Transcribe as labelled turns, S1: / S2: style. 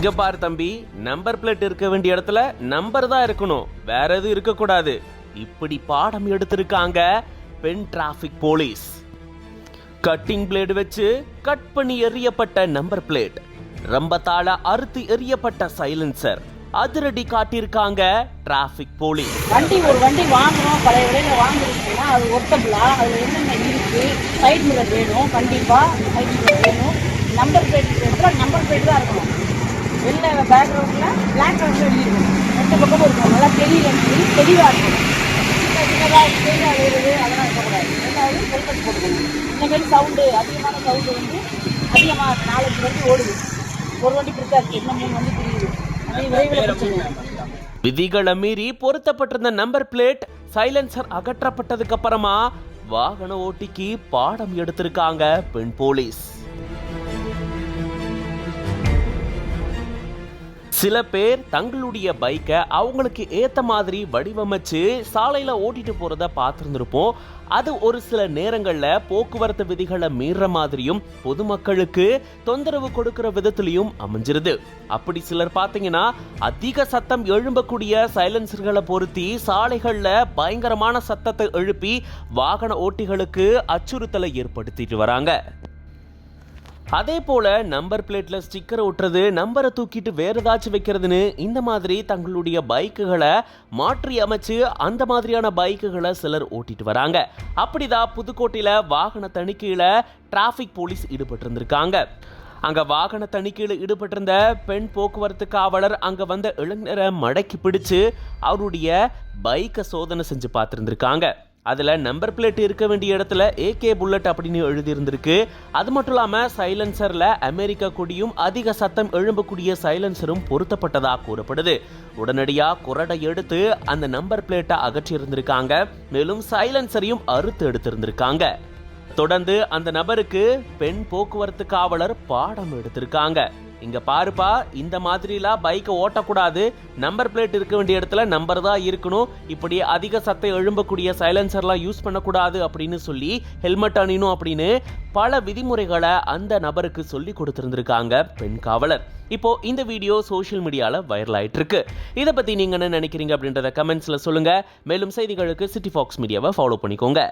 S1: இங்க பாரு தம்பி, நம்பர் பிளேட் இருக்க வேண்டிய இடத்துல நம்பர் தான் இருக்கணும், வேற எதுவும் இருக்க கூடாது. இப்படி பாடம் எடுத்திருக்காங்க பெண் டிராபிக் போலீஸ். கட்டிங் பிளேடு வச்சு கட் பண்ணி எறியப்பட்ட நம்பர் பிளேட், ரம்பத்தால அறுத்து எறியப்பட்ட சைலன்சர், அதிரடி காட்டியிருக்காங்க டிராபிக் போலீஸ்.
S2: ஒரு வண்டி வாங்கணும், பழைய விலையில வாங்குறீங்கன்னா அது ஒர்த்தபிளா, அது என்னென்ன இருக்கு, சைட் மிரர் வேணும், கண்டிப்பா சைட் மிரர் வேணும். நம்பர் பிளேட் நம்பர் பிளேட் தான் இருக்கணும். வெளில பேக்ரவுண்ட்ல பிளாக் கலர்ல எழுதிருக்கணும், ரெண்டு பக்கமும் இருக்கணும், நல்லா தெளிவாக இருக்கணும். சின்னதாக வருது அதெல்லாம் இருக்கக்கூடாது. ரெண்டாவது ஹெல்மெட் போட்டுக்கணும். இந்த மாதிரி சவுண்டு அதிகமான சவுண்டு வந்து அதிகமாக 4 வண்டி ஓடுது, ஒரு வண்டி பிடிச்சாச்சு, இன்னும் 3 வண்டி பிரியுது.
S1: விதிகளை மீறி பொருத்தப்பட்டிருந்த நம்பர் பிளேட் சைலன்சர் அகற்றப்பட்டதுக்கு அப்புறமா வாகன ஓட்டிக்கு பாடம் எடுத்திருக்காங்க பெண் போலீஸ். சில பேர் தங்களுடைய பைக்கை அவங்களுக்கு ஏத்த மாதிரி வடிவமைச்சு சாலையில ஓட்டிட்டு போறத பார்த்திருந்திருப்போம். அது ஒரு சில நேரங்கள்ல போக்குவரத்து விதிகளை மீற மாதிரியும் பொதுமக்களுக்கு தொந்தரவு கொடுக்கிற விதத்திலையும் அமைஞ்சிருது. அப்படி சிலர் பாத்தீங்கன்னா அதிக சத்தம் எழும்பக்கூடிய சைலன்சர்களை பொருத்தி சாலைகள்ல பயங்கரமான சத்தத்தை எழுப்பி வாகன ஓட்டிகளுக்கு அச்சுறுத்தலை ஏற்படுத்திட்டு வராங்க. அதே போல நம்பர் பிளேட்ல ஸ்டிக்கர் ஒட்டுறது, நம்பரை தூக்கிட்டு வேற ஏதாச்சும் வைக்கிறதுன்னு இந்த மாதிரி தங்களுடைய பைக்குகளை மாற்றி அமைச்சு அந்த மாதிரியான பைக்குகளை சிலர் ஓட்டிட்டு வராங்க. அப்படிதான் புதுக்கோட்டையில வாகன தணிக்கையில டிராபிக் போலீஸ் ஈடுபட்டிருந்திருக்காங்க. அங்க வாகன தணிக்கையில ஈடுபட்டிருந்த பெண் போக்குவரத்து காவலர் அங்க வந்த இளைஞரை மடக்கி பிடிச்சு அவருடைய பைக்கை சோதனை செஞ்சு பார்த்திருந்திருக்காங்க. அதுல நம்பர் பிளேட் இருக்க வேண்டிய இடத்துல AK புல்லட் அப்படின்னு எழுதி இருந்திருக்கு. அது மட்டும் இல்லாம சைலன்சர்ல அமெரிக்க கொடியும் அதிக சத்தம் எழும்பக்கூடிய சைலன்சரும் பொருத்தப்பட்டதா கூறப்படுது. உடனடியா குரடை எடுத்து அந்த நம்பர் பிளேட்டை அகற்றி இருந்திருக்காங்க. மேலும் சைலன்சரையும் அறுத்து எடுத்திருந்திருக்காங்க. தொடர்ந்து அந்த நபருக்கு பெண் போக்குவரத்து காவலர் பாடம் எடுத்திருக்காங்க. இங்க பாருப்பா, இந்த மாதிரிலாம் பைக்கை ஓட்டக்கூடாது, நம்பர் பிளேட் இருக்க வேண்டிய இடத்துல நம்பர் தான் இருக்கணும், இப்படி அதிக சத்தம் எழும்பக்கூடிய சைலன்சர்லாம் யூஸ் பண்ணக்கூடாது அப்படின்னு சொல்லி ஹெல்மெட் அணியணும் அப்படின்னு பல விதிமுறைகளை அந்த நபருக்கு சொல்லி கொடுத்திருந்திருக்காங்க பெண் காவலர். இப்போ இந்த வீடியோ சோஷியல் மீடியால வைரல் ஆயிட்டு இருக்கு. இதை பத்தி நீங்க என்ன நினைக்கிறீங்க அப்படின்றத கமெண்ட்ஸ்ல சொல்லுங்க. மேலும் செய்திகளுக்கு சிட்டி ஃபாக்ஸ் மீடியாவை ஃபாலோ பண்ணிக்கோங்க.